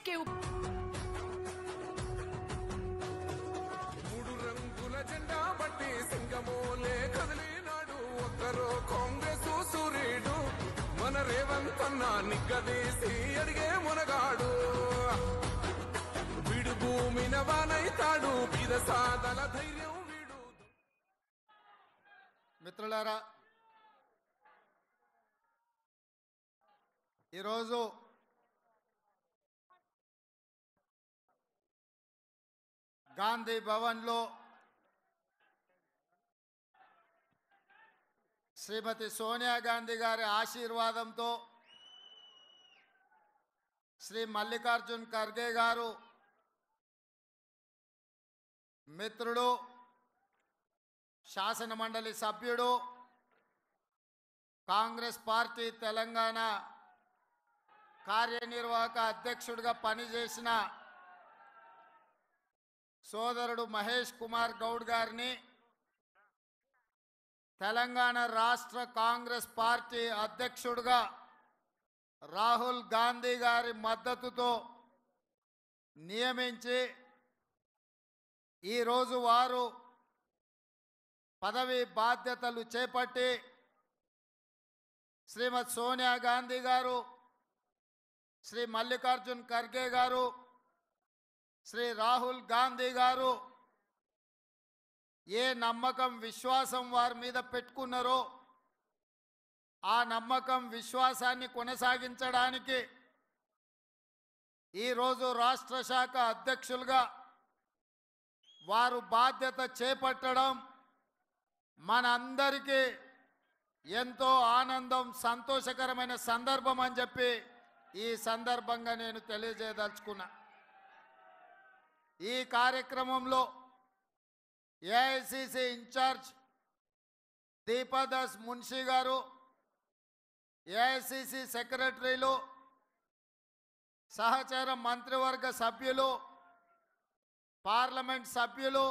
के మూడు రంగుల జెండా బట్టి సింగమోలే కదిలినాడు ఒక్కరో కాంగ్రెస్ సూర్యుడు మన రేవంత్ అన్న నిగ్గదీసి అడిగే మునగాడు వీడు భూమిన వానైతాడు బీద సాదల ధైర్యం వీడు. మిత్రులారా, ఈరోజు గాంధీ భవన్లో శ్రీమతి సోనియా గాంధీ గారి ఆశీర్వాదంతో శ్రీ మల్లికార్జున్ ఖర్గే గారు మిత్రుడు, శాసన మండలి సభ్యుడు, కాంగ్రెస్ పార్టీ తెలంగాణ కార్యనిర్వాహక అధ్యక్షుడిగా పనిచేసిన సోదరుడు మహేష్ కుమార్ గౌడ్ గారిని, తెలంగాణ రాష్ట్ర కాంగ్రెస్ పార్టీ అధ్యక్షుడిగా రాహుల్ గాంధీ గారి మద్దతుతో నియమించి ఈరోజు వారు పదవి బాధ్యతలు చేపట్టి శ్రీమతి సోనియా గాంధీ గారు, శ్రీ మల్లికార్జున్ ఖర్గే గారు, శ్రీ రాహుల్ గాంధీ గారు ఏ నమ్మకం విశ్వాసం వారి మీద పెట్టుకున్నారో ఆ నమ్మకం విశ్వాసాన్ని కొనసాగించడానికి ఈరోజు రాష్ట్ర శాఖ అధ్యక్షులుగా వారు బాధ్యత చేపట్టడం మనందరికీ ఎంతో ఆనందం, సంతోషకరమైన సందర్భం అని చెప్పి ఈ సందర్భంగా నేను తెలియజేయదలుచుకున్నా. ఈ కార్యక్రమంలో ఏఐసిసి ఇన్ఛార్జ్ దీపాదాస్ మున్షి గారు, ఏఐసిసి సెక్రటరీలు, సహచర మంత్రివర్గ సభ్యులు, పార్లమెంట్ సభ్యులు,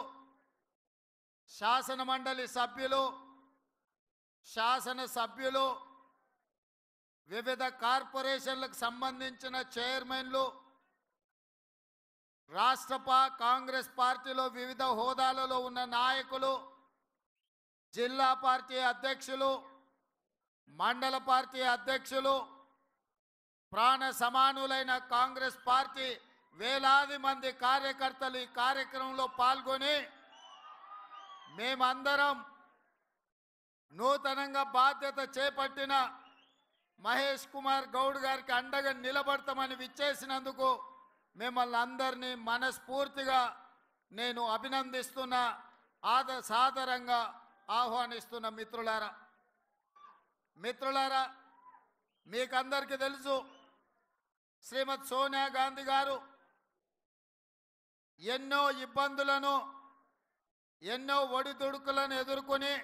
శాసన మండలి సభ్యులు, శాసన సభ్యులు, వివిధ కార్పొరేషన్లకు సంబంధించిన చైర్మన్లు, రాష్ట్ర కాంగ్రెస్ పార్టీలో వివిధ హోదాలలో ఉన్న నాయకులు, జిల్లా పార్టీ అధ్యక్షులు, మండల పార్టీ అధ్యక్షులు, ప్రాణ సమానులైన కాంగ్రెస్ పార్టీ వేలాది మంది కార్యకర్తలు ఈ కార్యక్రమంలో పాల్గొని మేమందరం నూతనంగా బాధ్యత చేపట్టిన మహేష్ కుమార్ గౌడ్ గారికి అండగా నిలబడతామని విచ్చేసినందుకు మిమ్మల్ని అందరినీ మనస్ఫూర్తిగా నేను అభినందిస్తున్నా, సాదరంగా ఆహ్వానిస్తున్న మిత్రులారా, మీకందరికీ తెలుసు శ్రీమతి సోనియా గాంధీ గారు ఎన్నో ఇబ్బందులను, ఎన్నో ఒడిదుడుకులను ఎదుర్కొని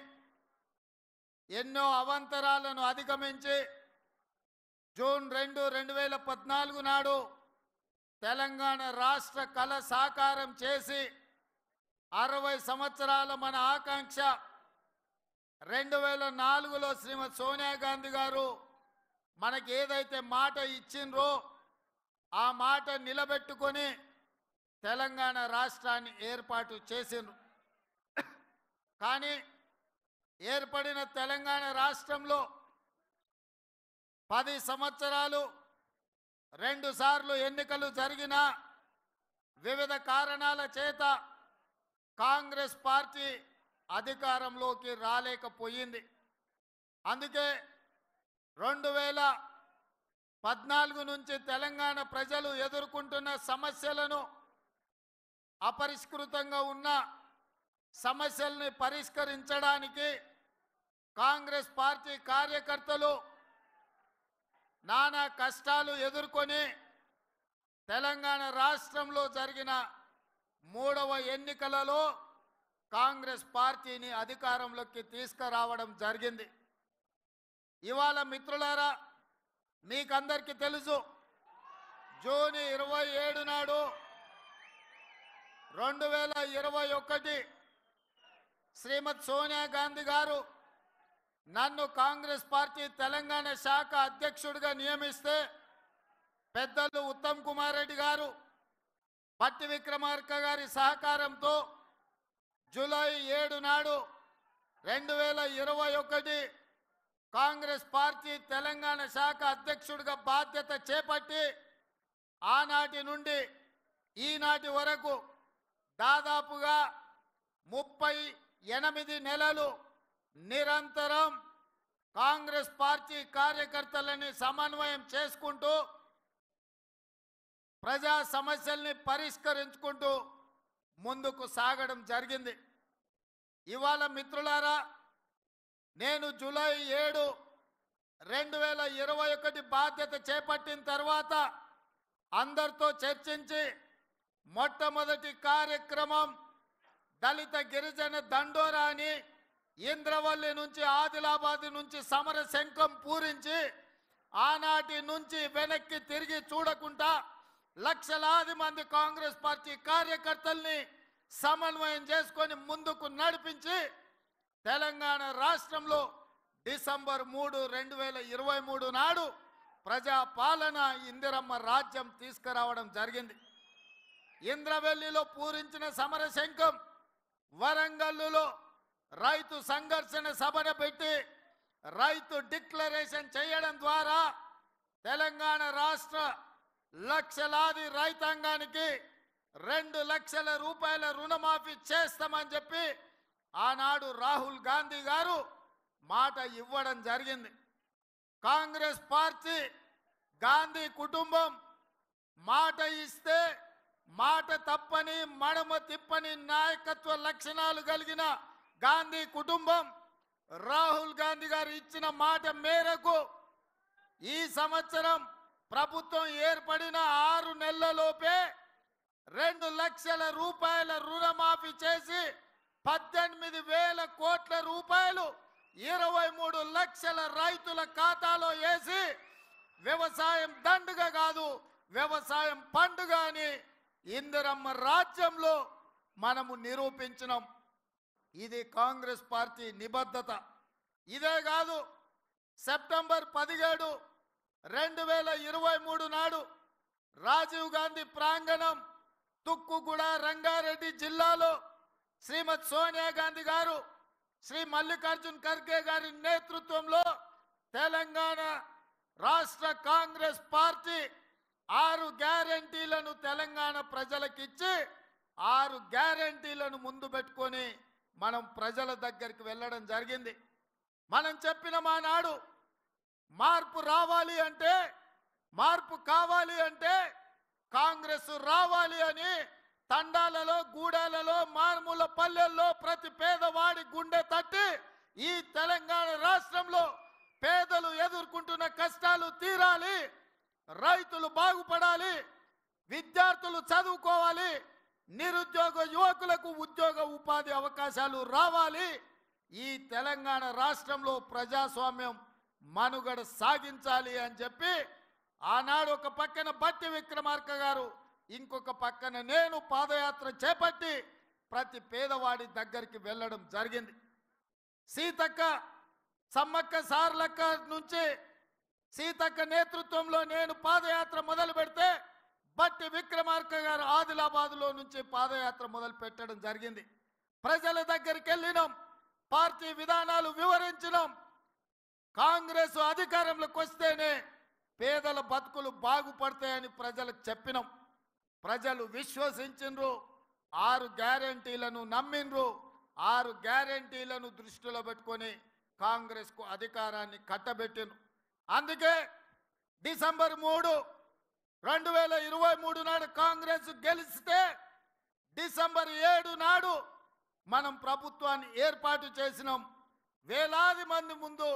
ఎన్నో అవాంతరాలను అధిగమించి జూన్ 2, 2014 నాడు తెలంగాణ రాష్ట్ర కళ సాకారం చేసి 60 సంవత్సరాల మన ఆకాంక్ష 2004లో శ్రీమతి సోనియా గాంధీ గారు మనకి ఏదైతే మాట ఇచ్చిండ్రో ఆ మాట నిలబెట్టుకొని తెలంగాణ రాష్ట్రాన్ని ఏర్పాటు చేసిండ్రు. కానీ ఏర్పడిన తెలంగాణ రాష్ట్రంలో 10 సంవత్సరాలు 2 సార్లు ఎన్నికలు జరిగిన వివిధ కారణాల చేత కాంగ్రెస్ పార్టీ అధికారంలోకి రాలేకపోయింది. అందుకే 2014 నుంచి తెలంగాణ ప్రజలు ఎదుర్కొంటున్న సమస్యలను, అపరిష్కృతంగా ఉన్న సమస్యల్ని పరిష్కరించడానికి కాంగ్రెస్ పార్టీ కార్యకర్తలు నానా కష్టాలు ఎదుర్కొని తెలంగాణ రాష్ట్రంలో జరిగిన 3వ ఎన్నికలలో కాంగ్రెస్ పార్టీని అధికారంలోకి తీసుకురావడం జరిగింది. ఇవాళ మిత్రులారా, మీకందరికీ తెలుసు జూన్ 27 నాడు 2021 శ్రీమతి సోనియా గాంధీ గారు నన్ను కాంగ్రెస్ పార్టీ తెలంగాణ శాఖ అధ్యక్షుడిగా నియమిస్తే పెద్దలు ఉత్తమ్ కుమార్ రెడ్డి గారు, పట్టి విక్రమార్క గారి సహకారంతో జూలై 7 నాడు 2021 కాంగ్రెస్ పార్టీ తెలంగాణ శాఖ అధ్యక్షుడిగా బాధ్యత చేపట్టి ఆనాటి నుండి ఈనాటి వరకు దాదాపుగా 38 నెలలు నిరంతరం కాంగ్రెస్ పార్టీ కార్యకర్తలని సమన్వయం చేసుకుంటూ ప్రజా సమస్యల్ని పరిష్కరించుకుంటూ ముందుకు సాగడం జరిగింది. ఇవాళ మిత్రులారా, నేను జూలై 7, 2021 బాధ్యత చేపట్టిన తర్వాత అందరితో చర్చించి మొట్టమొదటి కార్యక్రమం దళిత గిరిజన దండోరా అని ఇంద్రవల్లి నుంచి ఆదిలాబాద్ నుంచి సమర శంఖం పూరించి ఆనాటి నుంచి వెనక్కి తిరిగి చూడకుండా లక్షలాది మంది కాంగ్రెస్ పార్టీ కార్యకర్తల్ని సమన్వయం చేసుకొని ముందుకు నడిపించి తెలంగాణ రాష్ట్రంలో డిసెంబర్ 3, 2023 నాడు ప్రజాపాలన ఇందిరమ్మ రాజ్యం తీసుకురావడం జరిగింది. ఇంద్రవెల్లిలో పూరించిన సమర శంఖం, వరంగల్లులో రైతు సంఘర్షణ సభను పెట్టి రైతు డిక్లరేషన్ చేయడం ద్వారా తెలంగాణ రాష్ట్ర లక్షలాది రైతాంగానికి 2 లక్షల రూపాయల రుణమాఫీ చేస్తామని చెప్పి ఆనాడు రాహుల్ గాంధీ గారు మాట ఇవ్వడం జరిగింది. కాంగ్రెస్ పార్టీ, గాంధీ కుటుంబం మాట ఇస్తే మాట తప్పని మడమ తిప్పని నాయకత్వ లక్షణాలు కలిగిన గాంధీ కుటుంబం రాహుల్ గాంధీ గారు ఇచ్చిన మాట మేరకు ఈ సంవత్సరం ప్రభుత్వం ఏర్పడిన 6 నెలలలోపే 2 లక్షల రూపాయల రుణమాఫీ చేసి 18,000 కోట్ల రూపాయలు 23 లక్షల రైతుల ఖాతాలో వేసి వ్యవసాయం దండుగ కాదు, వ్యవసాయం పండుగ అని ఇందిరమ్మ రాజ్యంలో మనము నిరూపించినాం. ఇది కాంగ్రెస్ పార్టీ నిబద్ధత. ఇదే కాదు, సెప్టెంబర్ 17, 2023 నాడు రాజీవ్ గాంధీ ప్రాంగణం తుక్కుగూడ రంగారెడ్డి జిల్లాలో శ్రీమతి సోనియా గాంధీ గారు, శ్రీ మల్లికార్జున్ ఖర్గే గారి నేతృత్వంలో తెలంగాణ రాష్ట్ర కాంగ్రెస్ పార్టీ 6 గ్యారెంటీలను తెలంగాణ ప్రజలకిచ్చి 6 గ్యారెంటీలను ముందు పెట్టుకొని మనం ప్రజల దగ్గరికి వెళ్ళడం జరిగింది. మనం చెప్పిన మానాడు మార్పు రావాలి అంటే, మార్పు కావాలి అంటే కాంగ్రెస్ రావాలి అని తండాలలో, గూడాలలో, మారుమూల పల్లెల్లో ప్రతి పేదవాడి గుండె తట్టి ఈ తెలంగాణ రాష్ట్రంలో పేదలు ఎదుర్కొంటున్న కష్టాలు తీరాలి, రైతులు బాగుపడాలి, విద్యార్థులు చదువుకోవాలి, నిరుద్యోగ యువకులకు ఉద్యోగ ఉపాధి అవకాశాలు రావాలి, ఈ తెలంగాణ రాష్ట్రంలో ప్రజాస్వామ్యం మనుగడ సాగించాలి అని చెప్పి ఆనాడు ఒక పక్కన బట్టి విక్రమార్క గారు, ఇంకొక పక్కన నేను పాదయాత్ర చేపట్టి ప్రతి పేదవాడి దగ్గరికి వెళ్ళడం జరిగింది. సీతక్క, సమ్మక్క సార్లక్క నుంచి సీతక్క నేతృత్వంలో నేను పాదయాత్ర మొదలు పెడితే బట్టి విక్రమార్క గారు ఆదిలాబాద్లో నుంచి పాదయాత్ర మొదలు పెట్టడం జరిగింది. ప్రజల దగ్గరికి వెళ్ళినాం, పార్టీ విధానాలు వివరించినాం. కాంగ్రెస్ అధికారంలోకి వస్తేనే పేదల బతుకులు బాగుపడతాయని ప్రజలకు చెప్పినాం. ప్రజలు విశ్వసించిండ్రు, 6 గ్యారెంటీలను నమ్మిండ్రు. 6 గ్యారెంటీలను దృష్టిలో పెట్టుకొని కాంగ్రెస్కు అధికారాన్ని కట్టబెట్టిండ్రు. అందుకే డిసెంబర్ 3, 2023 నాడు కాంగ్రెస్ గెలిస్తే డిసెంబర్ 7 నాడు మనం ప్రభుత్వాన్ని ఏర్పాటు చేసినాం. వేలాది మంది ముందు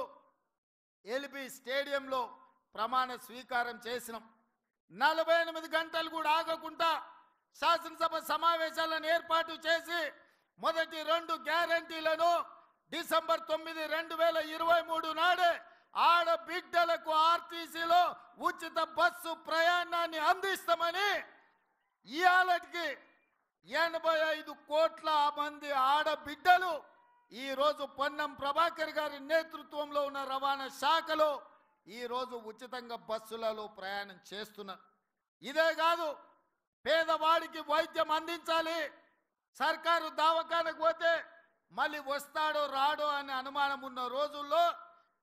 ఎల్బీ స్టేడియంలో ప్రమాణ స్వీకారం చేసినాం. 48 గంటలు కూడా ఆగకుండా శాసనసభ సమావేశాలను ఏర్పాటు చేసి మొదటి 2 గ్యారెంటీలను డిసెంబర్ 9, 2023 నాడే ఆడబిడ్డలకు ఆర్టీసీలో ఉచిత బస్సు ప్రయాణాన్ని అందిస్తామని ఇయాలటికి 85 కోట్ల మంది ఆడబిడ్డలు ఈరోజు పొన్నం ప్రభాకర్ గారి నేతృత్వంలో ఉన్న రవాణా శాఖలో ఈరోజు ఉచితంగా బస్సులలో ప్రయాణం చేస్తున్నారు. ఇదే కాదు, పేదవాడికి వైద్యం అందించాలి. సర్కారు దవాఖానకు పోతే మళ్ళీ వస్తాడో రాడో అనే అనుమానం ఉన్న రోజుల్లో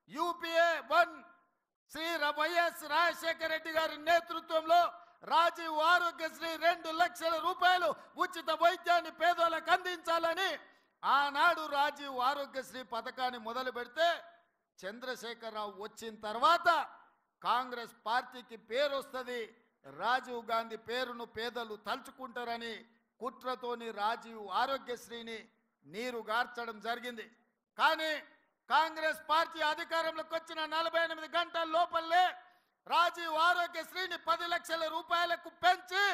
యూపీఏ 1 శ్రీ వైఎస్ రాజశేఖర రెడ్డి గారి నేతృత్వంలో రాజీవ్ ఆరోగ్యశ్రీ 2 లక్షల రూపాయలు ఉచిత వైద్యాన్ని పేదోళ్ళకు అందించాలని ఆనాడు రాజీవ్ ఆరోగ్యశ్రీ పథకాన్ని మొదలు పెడితే చంద్రశేఖరరావు వచ్చిన తర్వాత కాంగ్రెస్ పార్టీకి పేరు వస్తుంది, రాజీవ్ గాంధీ పేరును పేదలు తలుచుకుంటారని కుట్రతోని రాజీవ్ ఆరోగ్యశ్రీని నీరు గార్చడం జరిగింది. కానీ కాంగ్రెస్ పార్టీ అధికారంలోకి వచ్చిన 48 గంటల లోపలే రాజీవ్ ఆరోగ్యశ్రీని 10 లక్షల రూపాయలకు పెంచి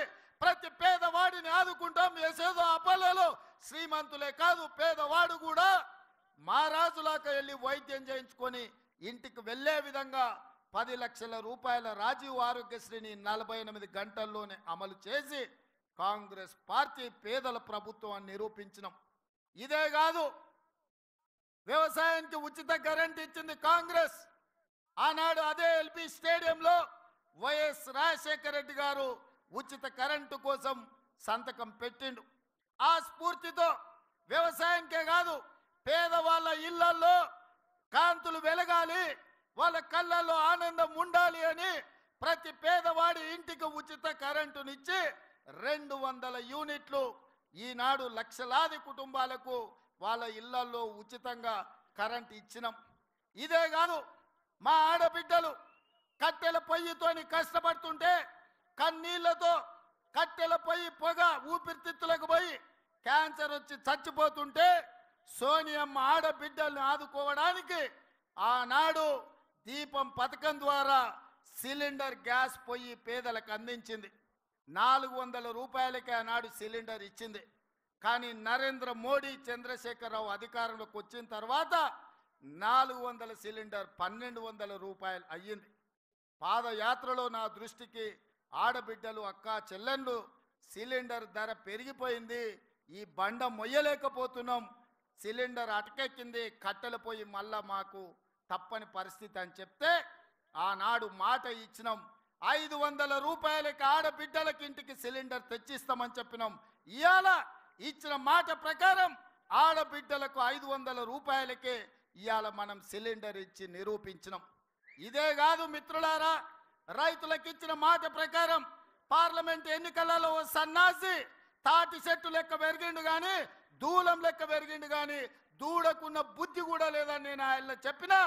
ప్రతి పేదవాడిని ఆదుకుంటాం. ఏసేదో అపోలోలో శ్రీమంతులే కాదు, పేదవాడు కూడా మహారాజులాగా వెళ్ళి వైద్యం చేయించుకొని ఇంటికి వెళ్ళే విధంగా 10 లక్షల రూపాయల రాజీవ్ ఆరోగ్యశ్రీని 48 గంటల్లోనే అమలు చేసి కాంగ్రెస్ పార్టీ పేదల ప్రభుత్వం అని నిరూపించినాం. ఇదే కాదు, వ్యవసాయానికి ఉచిత కరెంట్ ఇచ్చింది కాంగ్రెస్. ఆనాడు అదే ఎల్పి స్టేడియంలో వైఎస్ రాజశేఖర రెడ్డి గారు ఉచిత కరెంటు కోసం సంతకం పెట్టిండు. ఆ స్ఫూర్తితో వ్యవసాయానికే కాదు, పేదవాళ్ళ ఇళ్లలో కాంతులు వెలగాలి, వాళ్ళ కళ్ళల్లో ఆనందం ఉండాలి అని ప్రతి పేదవాడి ఇంటికి ఉచిత కరెంటునిచ్చి 200 యూనిట్లు ఈనాడు లక్షలాది కుటుంబాలకు వాళ్ళ ఇళ్లలో ఉచితంగా కరెంట్ ఇచ్చినాం. ఇదే కాదు, మా ఆడబిడ్డలు కట్టెల పొయ్యితోని కష్టపడుతుంటే కన్నీళ్లతో కట్టెల పొయ్యి పొగ ఊపిరితిత్తులకు పోయి క్యాన్సర్ వచ్చి చచ్చిపోతుంటే సోనియమ్మ ఆడబిడ్డల్ని ఆదుకోవడానికి ఆనాడు దీపం పథకం ద్వారా సిలిండర్ గ్యాస్ పొయ్యి పేదలకు అందించింది. 400 రూపాయలకే ఆనాడు సిలిండర్ ఇచ్చింది. కానీ నరేంద్ర మోడీ చంద్రశేఖరరావు అధికారంలోకి వచ్చిన తర్వాత 400 సిలిండర్ 1200 రూపాయలు అయ్యింది. పాదయాత్రలో నా దృష్టికి ఆడబిడ్డలు అక్క చెల్లెళ్ళు సిలిండర్ ధర పెరిగిపోయింది, ఈ బండ మొయ్యలేకపోతున్నాం, సిలిండర్ అటకెక్కింది, కట్టెల పోయి మళ్ళా మాకు తప్పని పరిస్థితి అని చెప్తే ఆనాడు మాట ఇచ్చినాం. 500 రూపాయలకి ఆడబిడ్డలకి ఇంటికి సిలిండర్ తెచ్చిస్తామని చెప్పినాం. ఇవాళ ఇచ్చిన మాట ప్రకారం ఆడబిడ్డలకు 500 రూపాయలకే ఇవాళ మనం సిలిండర్ ఇచ్చి నిరూపించినాం. ఇదే కాదు మిత్రులారా, రైతులకు ఇచ్చిన మాట ప్రకారం పార్లమెంట్ ఎన్నికలలో సన్నాసి తాటి చెట్టు లెక్క పెరిగిండు కానీ దూలం లెక్క పెరిగిండు కానీ దూడకున్న బుద్ధి కూడా లేదని నేను ఆయన చెప్పినా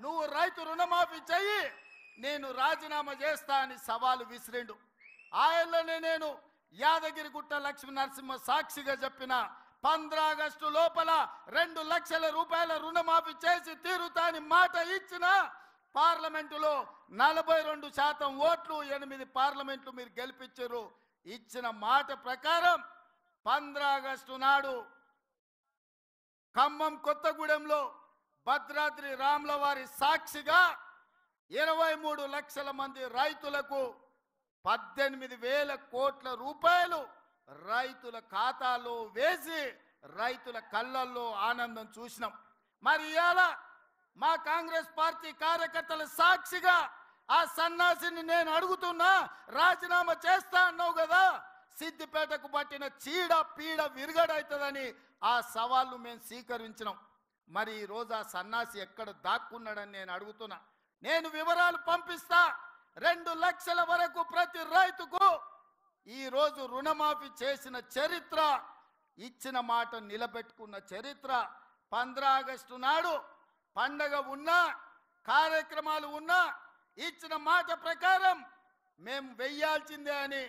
నువ్వు రైతు రుణమాఫీ చెయ్యి, నేను రాజీనామా చేస్తా అని సవాలు విసిరిండు. ఆయనలోనే నేను యాదగిరిగుట్ట లక్ష్మీ నరసింహ సాక్షిగా చెప్పిన 15 ఆగస్టు లోపల 2 లక్షల రూపాయల రుణమాఫీ చేసి తీరుతా అని మాట ఇచ్చిన పార్లమెంటులో 42% ఓట్లు, 8 పార్లమెంట్లు మీరు గెలిపించారు. ఇచ్చిన మాట ప్రకారం 15 ఆగస్టు నాడు ఖమ్మం కొత్తగూడెంలో భద్రాద్రి రాముల వారి సాక్షిగా 23 లక్షల మంది రైతులకు 18,000 కోట్ల రూపాయలు రైతుల ఖాతాలో వేసి రైతుల కళ్ళల్లో ఆనందం చూసినాం. మరి ఇవాళ మా కాంగ్రెస్ పార్టీ కార్యకర్తల సాక్షిగా ఆ సన్నాసిని నేను అడుగుతున్నా, రాజీనామా చేస్తా అన్నావు కదా, సిద్దిపేటకు పట్టిన చీడ పీడ విరుగడవుతుందని ఆ సవాళ్ళు మేము స్వీకరించినాం. మరి ఈరోజు ఆ సన్నాసి ఎక్కడ దాక్కున్నాడని నేను అడుగుతున్నా. నేను వివరాలు పంపిస్తా. 2 లక్షల వరకు ప్రతి రైతుకు ఈరోజు రుణమాఫీ చేసిన చరిత్ర, ఇచ్చిన మాట నిలబెట్టుకున్న చరిత్ర. 15 ఆగస్టు నాడు పండగ ఉన్నా కార్యక్రమాలు ఉన్నా ఇచ్చిన మాట ప్రకారం మేము వెయ్యాల్సిందే అని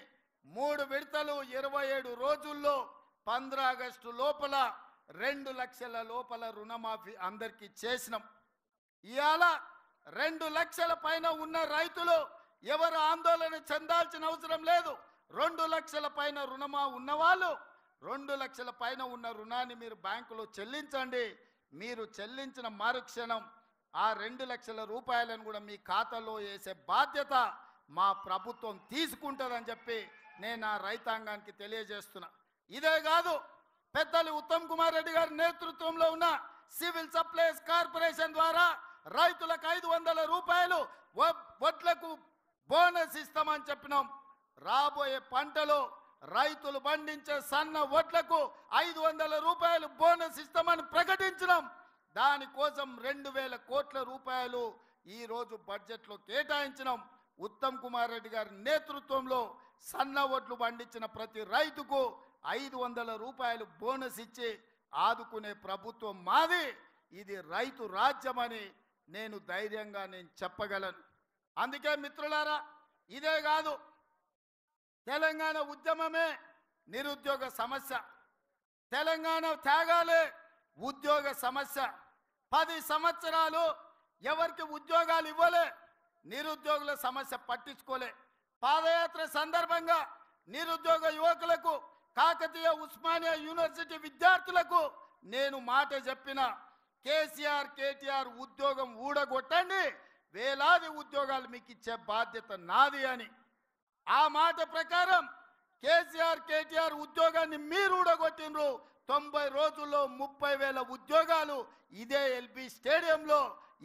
3 విడతలు 27 రోజుల్లో 15 ఆగస్టు లోపల 2 లక్షల లోపల రుణమాఫీ అందరికీ చేసినాం. ఇవాళ 2 లక్షల పైన ఉన్న రైతులు ఎవరు ఆందోళన చెందాల్సిన అవసరం లేదు. 2 లక్షల పైన రుణమా ఉన్నవాళ్ళు 2 లక్షల పైన ఉన్న రుణాన్ని మీరు బ్యాంకులో చెల్లించండి. మీరు చెల్లించిన మరుక్షణం ఆ 2 లక్షల రూపాయలను కూడా మీ ఖాతాలో వేసే బాధ్యత మా ప్రభుత్వం తీసుకుంటుందని చెప్పి నేను ఆ రైతాంగానికి తెలియజేస్తున్నా. ఇదే కాదు, పెద్దలు ఉత్తమ్ కుమార్ రెడ్డి గారి నేతృత్వంలో ఉన్న సివిల్ సప్లైస్ కార్పొరేషన్ ద్వారా రైతులకు 500 రూపాయలు వడ్లకు బోనస్ ఇస్తామని చెప్పినాం. రాబోయే పంటలో రైతులు పండించే సన్న వడ్లకు 500 రూపాయలు బోనస్ ఇస్తామని ప్రకటించినాం. దానికోసం 2000 కోట్ల రూపాయలు ఈ రోజు బడ్జెట్లో కేటాయించినాం. ఉత్తమ్ కుమార్ రెడ్డి గారి నేతృత్వంలో సన్న వడ్లు పండించిన ప్రతి రైతుకు 500 రూపాయలు బోనస్ ఇచ్చి ఆదుకునే ప్రభుత్వం మాది. ఇది రైతు రాజ్యమని నేను ధైర్యంగా చెప్పగలను. అందుకే మిత్రులారా, ఇదే కాదు, తెలంగాణ ఉద్యమమే నిరుద్యోగ సమస్య, తెలంగాణ త్యాగాలే ఉద్యోగ సమస్య. 10 సంవత్సరాలు ఎవరికి ఉద్యోగాలు ఇవ్వలే, నిరుద్యోగుల సమస్య పట్టించుకోలే. పాదయాత్ర సందర్భంగా నిరుద్యోగ యువకులకు, కాకతీయ ఉస్మానియా యూనివర్సిటీ విద్యార్థులకు నేను మాట చెప్పిన, కేసీఆర్ కేటీఆర్ ఉద్యోగం ఊడగొట్టండి, వేలాది ఉద్యోగాలు మీకు ఇచ్చే బాధ్యత నాది అని. ఆ మాట ప్రకారం కేసీఆర్ కేటీఆర్ ఉద్యోగాన్ని మీరు ఊడగొట్టినరు. 90 రోజుల్లో 30,000 ఉద్యోగాలు ఇదే ఎల్బీ స్టేడియంలో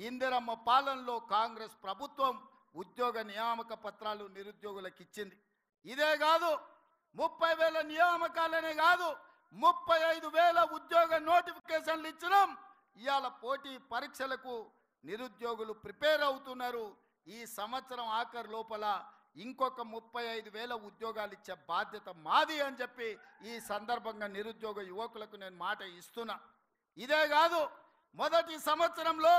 ఇందిరమ్మ పాలనలో కాంగ్రెస్ ప్రభుత్వం ఉద్యోగ నియామక పత్రాలు నిరుద్యోగులకు ఇచ్చింది. ఇదే కాదు, 30,000 నియామకాలనే కాదు, 35,000 ఉద్యోగ నోటిఫికేషన్లు ఇచ్చినాం. ఇవాళ పోటీ పరీక్షలకు నిరుద్యోగులు ప్రిపేర్ అవుతున్నారు. ఈ సంవత్సరం ఆఖరు లోపల ఇంకొక 35,000 ఉద్యోగాలు ఇచ్చే బాధ్యత మాది అని చెప్పి ఈ సందర్భంగా నిరుద్యోగ యువకులకు నేను మాట ఇస్తున్నా. ఇదే కాదు, మొదటి సంవత్సరంలో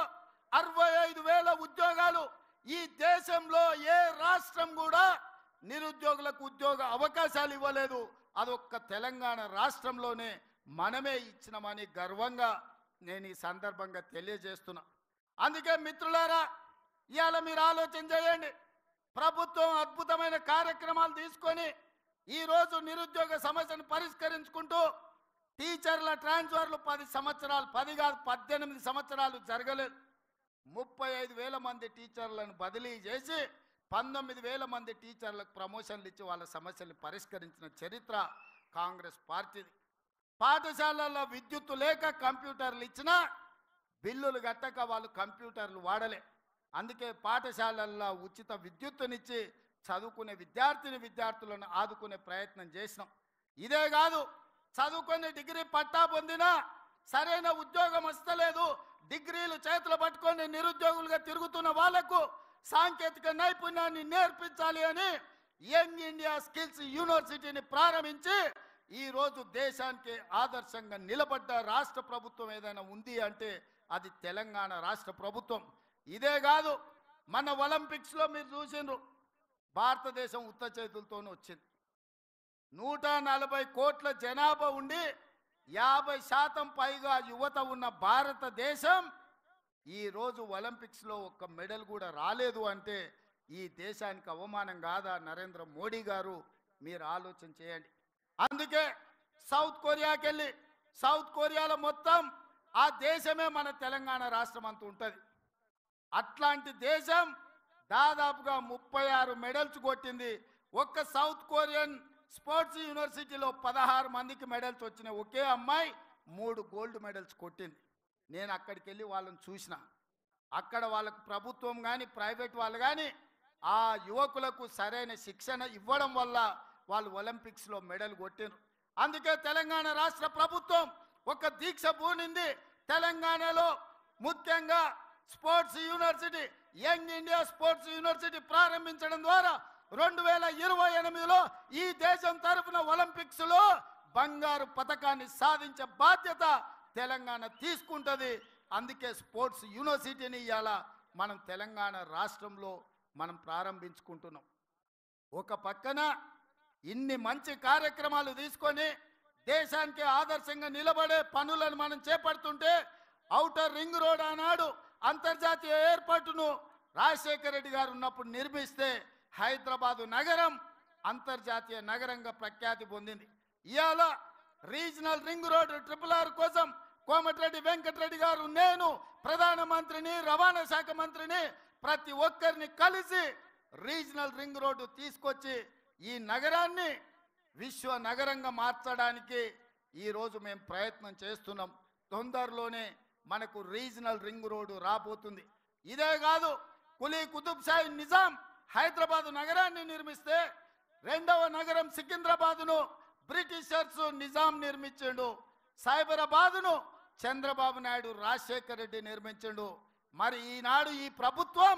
65,000 ఉద్యోగాలు. ఈ దేశంలో ఏ రాష్ట్రం కూడా నిరుద్యోగులకు ఉద్యోగ అవకాశాలు ఇవ్వలేదు. అదొక్క తెలంగాణ రాష్ట్రంలోనే మనమే ఇచ్చినామని గర్వంగా నేను ఈ సందర్భంగా తెలియజేస్తున్నా. అందుకే మిత్రులారా, ఇవాళ మీరు ఆలోచన చేయండి. ప్రభుత్వం అద్భుతమైన కార్యక్రమాలు తీసుకొని ఈరోజు నిరుద్యోగ సమస్యను పరిష్కరించుకుంటూ టీచర్ల ట్రాన్స్ఫర్లు 10 సంవత్సరాలు, 10 కాదు 18 సంవత్సరాలు జరగలేదు. 35,000 మంది టీచర్లను బదిలీ చేసి 19,000 మంది టీచర్లకు ప్రమోషన్లు ఇచ్చి వాళ్ళ సమస్యలు పరిష్కరించిన చరిత్ర కాంగ్రెస్ పార్టీది. పాఠశాలల్లో విద్యుత్తు లేక కంప్యూటర్లు ఇచ్చినా బిల్లులు కట్టక వాళ్ళు కంప్యూటర్లు వాడలే. అందుకే పాఠశాలల్లో ఉచిత విద్యుత్తునిచ్చి చదువుకునే విద్యార్థులను ఆదుకునే ప్రయత్నం చేసినాం. ఇదే కాదు, చదువుకునే డిగ్రీ పట్టా పొందినా సరైన ఉద్యోగం వస్తలేదు, డిగ్రీలు చేతులు పట్టుకొని నిరుద్యోగులుగా తిరుగుతున్న వాళ్లకు సాంకేతిక నైపుణ్యాన్ని నేర్పించాలి అని యంగ్ ఇండియా స్కిల్స్ యూనివర్సిటీని ప్రారంభించి ఈరోజు దేశానికి ఆదర్శంగా నిలబడ్డ రాష్ట్ర ప్రభుత్వం ఏదైనా ఉంది అంటే అది తెలంగాణ రాష్ట్ర ప్రభుత్వం. ఇదే కాదు, మన ఒలింపిక్స్లో మీరు చూసిండ్రు, భారతదేశం ఉత్త చేతులతోనే వచ్చింది. 140 కోట్ల జనాభా ఉండి 50% పైగా యువత ఉన్న భారతదేశం ఈరోజు ఒలింపిక్స్లో ఒక్క మెడల్ కూడా రాలేదు అంటే ఈ దేశానికి అవమానం కాదా? నరేంద్ర మోడీ గారు, మీరు ఆలోచన చేయండి. అందుకే సౌత్ కొరియాకి వెళ్ళి, సౌత్ కొరియాలో మొత్తం ఆ దేశమే మన తెలంగాణ రాష్ట్రం అంత ఉంటుంది. అట్లాంటి దేశం దాదాపుగా 36 మెడల్స్ కొట్టింది. ఒక్క సౌత్ కొరియన్ స్పోర్ట్స్ యూనివర్సిటీలో 16 మందికి మెడల్స్ వచ్చినాయి. ఒకే అమ్మాయి 3 గోల్డ్ మెడల్స్ కొట్టింది. నేను అక్కడికి వెళ్ళి వాళ్ళని చూసిన. అక్కడ వాళ్ళకు ప్రభుత్వం కానీ ప్రైవేట్ వాళ్ళు కానీ ఆ యువకులకు సరైన శిక్షణ ఇవ్వడం వల్ల వాళ్ళు ఒలింపిక్స్లో మెడల్ కొట్టినారు. అందుకే తెలంగాణ రాష్ట్ర ప్రభుత్వం ఒక దీక్ష పూనింది. తెలంగాణలో ముఖ్యంగా sports university, young India sports university ప్రారంభించడం ద్వారా 2028లో ఈ దేశం తరఫున ఒలింపిక్స్లో బంగారు పతకాన్ని సాధించే బాధ్యత తెలంగాణ తీసుకుంటుంది. అందుకే స్పోర్ట్స్ యూనివర్సిటీని ఇవాళ మనం తెలంగాణ రాష్ట్రంలో మనం ప్రారంభించుకుంటున్నాం. ఒక పక్కన ఇన్ని మంచి కార్యక్రమాలు తీసుకొని దేశానికి ఆదర్శంగా నిలబడే పనులను మనం చేపడుతుంటే ఔటర్ రింగ్ రోడ్ ఆనాడు అంతర్జాతీయ ఎయిర్పోర్టును రాజశేఖర రెడ్డి గారు ఉన్నప్పుడు నిర్మిస్తే హైదరాబాదు నగరం అంతర్జాతీయ నగరంగా ప్రఖ్యాతి పొందింది. ఇవాళ రీజనల్ రింగ్ రోడ్ RRR కోసం కోమటిరెడ్డి వెంకటరెడ్డి గారు, నేను ప్రధానమంత్రిని, రవాణా శాఖ మంత్రిని ప్రతి ఒక్కరిని కలిసి రీజనల్ రింగ్ రోడ్డు తీసుకొచ్చి ఈ నగరాన్ని విశ్వ నగరంగా మార్చడానికి ఈరోజు మేము ప్రయత్నం చేస్తున్నాం. తొందరలోనే మనకు రీజనల్ రింగ్ రోడ్డు రాబోతుంది. ఇదే కాదు, కులీ కుతుబ్ షాహీ నిజాం హైదరాబాద్ నగరాన్ని నిర్మిస్తే రెండవ నగరం సికింద్రాబాద్ను బ్రిటిషర్స్ నిజాం నిర్మించిండు. సైబరాబాద్ను చంద్రబాబు నాయుడు రాజశేఖర రెడ్డి నిర్మించిండు. మరి ఈనాడు ఈ ప్రభుత్వం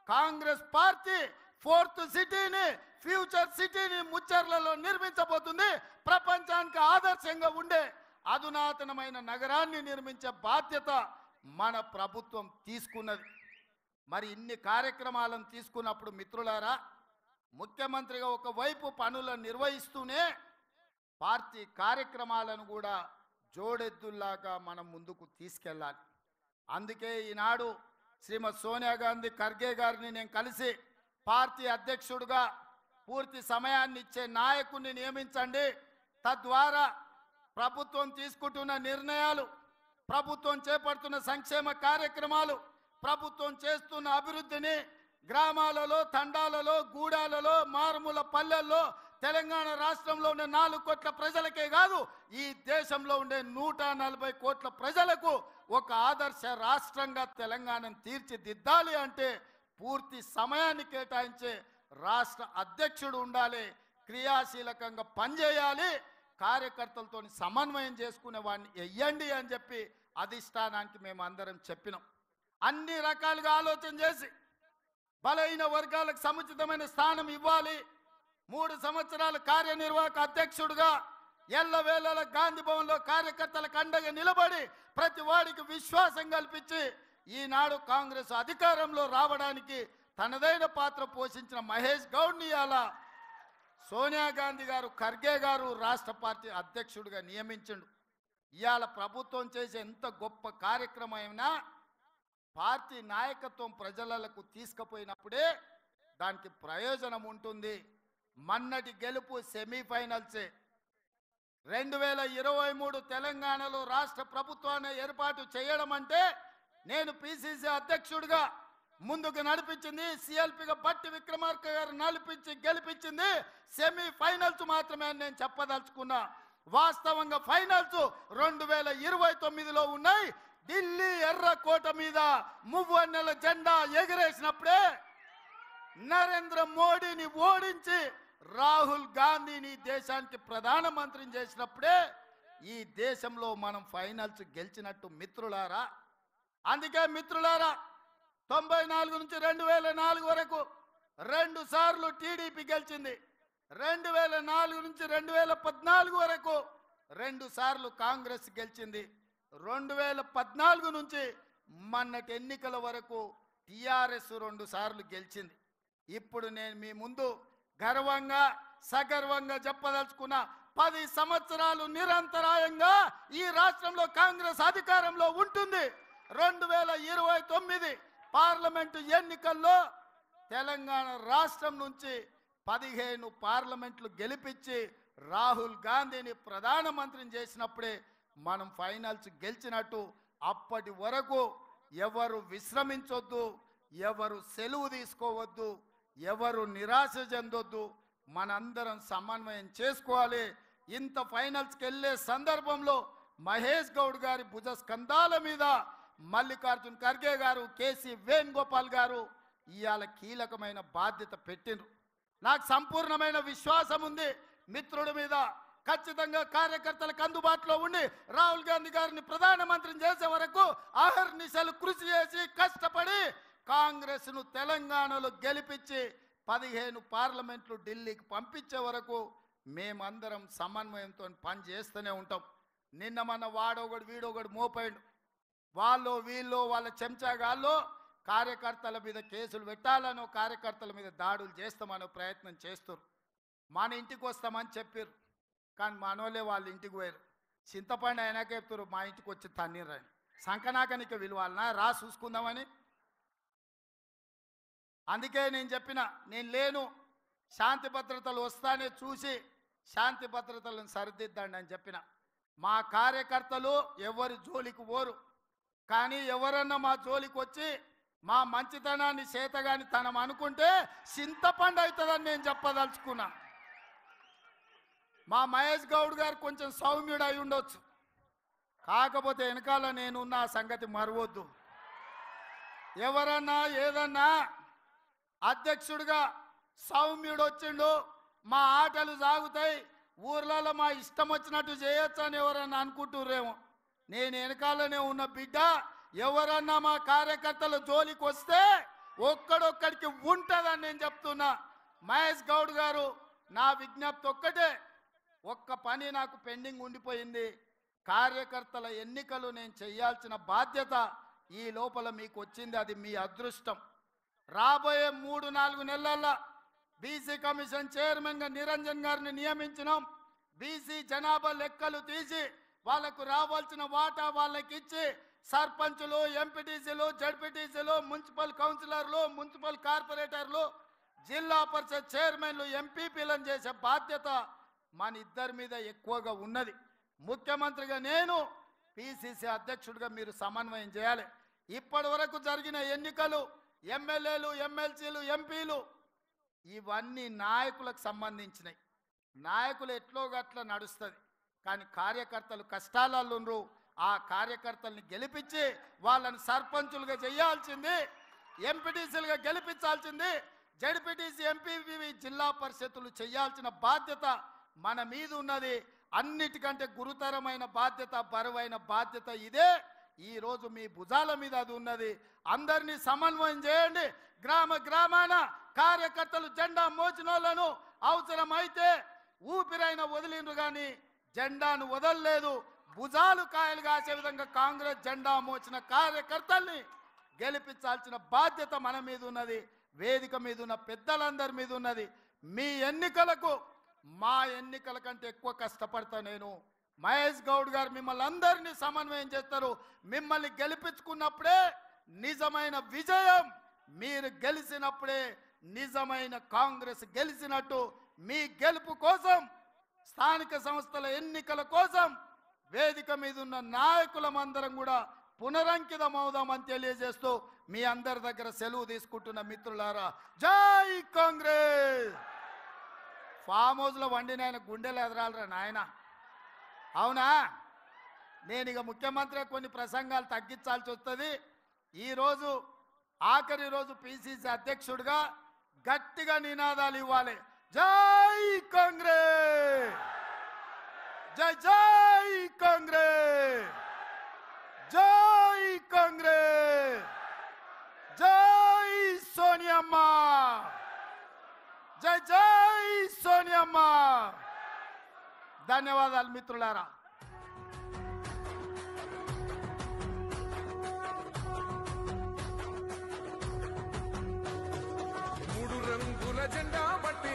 కాంగ్రెస్ పార్టీ ఫోర్త్ సిటీని ఫ్యూచర్ సిటీని ముచ్చర్లలో నిర్మించబోతుంది. ప్రపంచానికి ఆదర్శంగా ఉండే అధునాతనమైన నగరాన్ని నిర్మించే బాధ్యత మన ప్రభుత్వం తీసుకున్నది. మరి ఇన్ని కార్యక్రమాలను తీసుకున్నప్పుడు మిత్రులారా, ముఖ్యమంత్రిగా ఒకవైపు పనులను నిర్వహిస్తూనే పార్టీ కార్యక్రమాలను కూడా జోడెద్దుల్లాగా మనం ముందుకు తీసుకెళ్ళాలి. అందుకే ఈనాడు శ్రీమతి సోనియా గాంధీ ఖర్గే గారిని నేను కలిసి పార్టీ అధ్యక్షుడిగా పూర్తి సమయాన్ని ఇచ్చే నాయకుడిని నియమించండి, తద్వారా ప్రభుత్వం తీసుకుంటున్న నిర్ణయాలు, ప్రభుత్వం చేపడుతున్న సంక్షేమ కార్యక్రమాలు, ప్రభుత్వం చేస్తున్న అభివృద్ధిని గ్రామాలలో, తండాలలో, గూడాలలో, మారుమూల పల్లెల్లో తెలంగాణ రాష్ట్రంలో ఉండే 4 కోట్ల ప్రజలకే కాదు, ఈ దేశంలో ఉండే 140 కోట్ల ప్రజలకు ఒక ఆదర్శ రాష్ట్రంగా తెలంగాణను తీర్చిదిద్దాలి అంటే పూర్తి సమయాన్ని కేటాయించే రాష్ట్ర అధ్యక్షుడు ఉండాలి, క్రియాశీలకంగా పనిచేయాలి, కార్యకర్తలతో సమన్వయం చేసుకునే వాడిని వెయ్యండి అని చెప్పి అధిష్టానానికి మేము అందరం చెప్పినాం. అన్ని రకాలుగా ఆలోచన చేసి బలహీన వర్గాలకు సముచితమైన స్థానం ఇవ్వాలి. 3 సంవత్సరాల కార్యనిర్వాహక అధ్యక్షుడిగా ఎల్లవేళల గాంధీ భవన్లో కార్యకర్తలకు అండగా నిలబడి ప్రతి వాడికి విశ్వాసం కల్పించి ఈనాడు కాంగ్రెస్ అధికారంలో రావడానికి తనదైన పాత్ర పోషించిన మహేష్ గౌడ్ని అలా సోనియా గాంధీ గారు, ఖర్గే గారు రాష్ట్ర పార్టీ అధ్యక్షుడిగా నియమించిండు. ఇవాళ ప్రభుత్వం చేసే ఎంత గొప్ప కార్యక్రమం అయినా పార్టీ నాయకత్వం ప్రజలకు తీసుకుపోయినప్పుడే దానికి ప్రయోజనం ఉంటుంది. మన్నటి గెలుపు సెమీఫైనల్సే. 2023 తెలంగాణలో రాష్ట్ర ప్రభుత్వాన్ని ఏర్పాటు చేయడం అంటే నేను పిసిసి అధ్యక్షుడిగా ముందుకు నడిపించింది, సిఎల్పిగా బట్టి విక్రమార్క గారు నడిపించి గెలిపించింది సెమీఫైనల్స్ మాత్రమే అని నేను చెప్పదలుచుకున్నా. వాస్తవంగా ఫైనల్స్ 2029లో ఉన్నాయి. ఢిల్లీ ఎర్రకోట మీద మువ్వన్నెల జెండా ఎగిరేసినప్పుడే, నరేంద్ర మోడీని ఓడించి రాహుల్ గాంధీని దేశానికి ప్రధానమంత్రిని చేసినప్పుడే ఈ దేశంలో మనం ఫైనల్స్ గెలిచినట్టు మిత్రులారా. అందుకే మిత్రులారా, 94 నుంచి 2004 వరకు 2 సార్లు టీడీపీ గెలిచింది. 2004 నుంచి 2014 వరకు 2 సార్లు కాంగ్రెస్ గెలిచింది. 2014 నుంచి మొన్నటి ఎన్నికల వరకు టిఆర్ఎస్ 2 సార్లు గెలిచింది. ఇప్పుడు నేను మీ ముందు గర్వంగా సగర్వంగా చెప్పదలుచుకున్న 10 సంవత్సరాలు నిరంతరాయంగా ఈ రాష్ట్రంలో కాంగ్రెస్ అధికారంలో ఉంటుంది. 2029 పార్లమెంటు ఎన్నికల్లో తెలంగాణ రాష్ట్రం నుంచి 15 పార్లమెంట్లు గెలిపించి రాహుల్ గాంధీని ప్రధానమంత్రిని చేసినప్పుడే మనం ఫైనల్స్ గెలిచినట్టు. అప్పటి వరకు ఎవరు విశ్రమించొద్దు, ఎవరు సెలవు తీసుకోవద్దు, ఎవరు నిరాశ చెందొద్దు, మనందరం సమన్వయం చేసుకోవాలి. ఇంత ఫైనల్స్కి వెళ్ళే సందర్భంలో మహేష్ గౌడ్ గారి భుజ స్కంధాల మీద మల్లికార్జున్ ఖర్గే గారు, కేసీ వేణుగోపాల్ గారు ఇవాళ కీలకమైన బాధ్యత పెట్టిండ్రు. నాకు సంపూర్ణమైన విశ్వాసం ఉంది మిత్రుడి మీద. ఖచ్చితంగా కార్యకర్తలకు అందుబాటులో ఉండి రాహుల్ గాంధీ గారిని ప్రధానమంత్రిని చేసే వరకు అహర్నిశలు కృషి చేసి కష్టపడి కాంగ్రెస్ను తెలంగాణలో గెలిపించి 15 పార్లమెంట్లు ఢిల్లీకి పంపించే వరకు మేమందరం సమన్వయంతో పని చేస్తూనే ఉంటాం. నిన్న మన వాడొకడు వీడొకడు మోపాడు, వాళ్ళు వీళ్ళు వాళ్ళ చెంచాగాళ్ళు కార్యకర్తల మీద కేసులు పెట్టాలనో కార్యకర్తల మీద దాడులు చేస్తామనో ప్రయత్నం చేస్తారు. మన ఇంటికి వస్తామని చెప్పారు, కానీ మనోళ్ళే వాళ్ళ ఇంటికి పోయారు. చింతపండు అయినాక చెప్తారు మా ఇంటికి వచ్చి తన్నీరని. సంకనాకనిక విలువాలనా రా చూసుకుందామని. అందుకే నేను చెప్పిన, నేను లేను, శాంతి భద్రతలు వస్తానే చూసి శాంతి భద్రతలను సరిదిద్దండి అని చెప్పిన. మా కార్యకర్తలు ఎవరి జోలికి పోరు, కానీ ఎవరన్నా మా జోలికి వచ్చి మా మంచితనాన్ని చేతగాని తనం అనుకుంటే చింతపండు అవుతుందని నేను చెప్పదలుచుకున్నా. మా మహేష్ గౌడ్ గారు కొంచెం సౌమ్యుడు అయి ఉండొచ్చు, కాకపోతే వెనకాల నేనున్న సంగతి మరవద్దు. ఎవరన్నా ఏదన్నా అధ్యక్షుడిగా సౌమ్యుడు వచ్చిండు, మా ఆటలు సాగుతాయి, ఊర్లలో మా ఇష్టం వచ్చినట్టు చేయొచ్చు అని ఎవరన్నా అనుకుంటుర్రేమో. నేను వెనకాలనే ఉన్న బిడ్డ, ఎవరన్నా మా కార్యకర్తల జోలికి వస్తే ఒక్కడొక్కడికి ఉంటుందని నేను చెప్తున్నా. మహేష్ గౌడ్ గారు, నా విజ్ఞప్తి ఒక్కటే, ఒక్క పని నాకు పెండింగ్ ఉండిపోయింది. కార్యకర్తల ఎన్నికలు నేను చేయాల్సిన బాధ్యత ఈ లోపల మీకు వచ్చింది, అది మీ అదృష్టం. రాబోయే 3-4 నెలల్లో బీసీ కమిషన్ చైర్మన్గా నిరంజన్ గారిని నియమించినాం. బీసీ జనాభా లెక్కలు తీసి వాళ్లకు రావాల్సిన వాటా వాళ్ళకి ఇచ్చి సర్పంచులు, ఎంపీటీసీలు, జడ్పీటీసీలు, మున్సిపల్ కౌన్సిలర్లు, మున్సిపల్ కార్పొరేటర్లు, జిల్లా పరిషత్ చైర్మన్లు, ఎంపీపీలను చేసే బాధ్యత మన ఇద్దరి మీద ఎక్కువగా ఉన్నది. ముఖ్యమంత్రిగా నేను, పిసిసి అధ్యక్షుడిగా మీరు సమన్వయం చేయాలి. ఇప్పటి వరకు జరిగిన ఎన్నికలు, ఎమ్మెల్యేలు, ఎమ్మెల్సీలు, ఎంపీలు ఇవన్నీ నాయకులకు సంబంధించినవి. నాయకులు ఎట్లో గట్ల నడుస్తుంది, కానీ కార్యకర్తలు కష్టాలలో ఉన్నారు. ఆ కార్యకర్తల్ని గెలిపించి వాళ్ళని సర్పంచులుగా చేయాల్సింది, ఎంపీటీసీలుగా గెలిపించాల్సింది, జడ్పీటీసీ, ఎంపీపీ, జిల్లా పరిషత్తులు చేయాల్సిన బాధ్యత మన మీద ఉన్నది. అన్నిటికంటే గురుతరమైన బాధ్యత, బరువైన బాధ్యత ఇదే. ఈరోజు మీ భుజాల మీద అది ఉన్నది. అందరినీ సమన్వయం చేయండి. గ్రామ గ్రామాన కార్యకర్తలు జెండా మోచినోళ్లను అవసరమైతే ఊపిరైన వదిలిండ్రు, కానీ జెండాను వదలలేదు. భుజాలు కాయలు కాసే విధంగా కాంగ్రెస్ జెండా మోచిన కార్యకర్తల్ని గెలిపించాల్సిన బాధ్యత మన మీద ఉన్నది. వేదిక మీద ఉన్న పెద్దలందరి మీద ఉన్నది. మీ ఎన్నికలకు మా ఎన్నికల కంటే ఎక్కువ కష్టపడతా నేను. మహేష్ గౌడ్ గారు మిమ్మల్ని అందరినీ సమన్వయం చేస్తారు. మిమ్మల్ని గెలిపించుకున్నప్పుడే నిజమైన విజయం, మీరు గెలిచినప్పుడే నిజమైన కాంగ్రెస్ గెలిచినట్టు. మీ గెలుపు కోసం, స్థానిక సంస్థల ఎన్నికల కోసం వేదిక మీద ఉన్న నాయకులమందరం కూడా పునరంకితం అవుదామని తెలియజేస్తూ మీ అందరి దగ్గర సెలవు తీసుకుంటున్న మిత్రులారా, జై కాంగ్రెస్. ఫామ్ హౌస్లో వండిన ఆయన గుండెలు ఎదరాలరా నాయన, అవునా? నేను ఇక ముఖ్యమంత్రి కొన్ని ప్రసంగాలు తగ్గించాల్సి వస్తుంది. ఈరోజు ఆఖరి రోజు పిసిసి అధ్యక్షుడిగా గట్టిగా నినాదాలు ఇవ్వాలి. జై కాంగ్రెస్, జై జై కాంగ్రెస్, జై కాంగ్రెస్, జై సోనియమ్మ, జై జై సోనియమ్మ. ధన్యవాదాలు మిత్రులారా. మూడు రంగుల జెండా బట్టి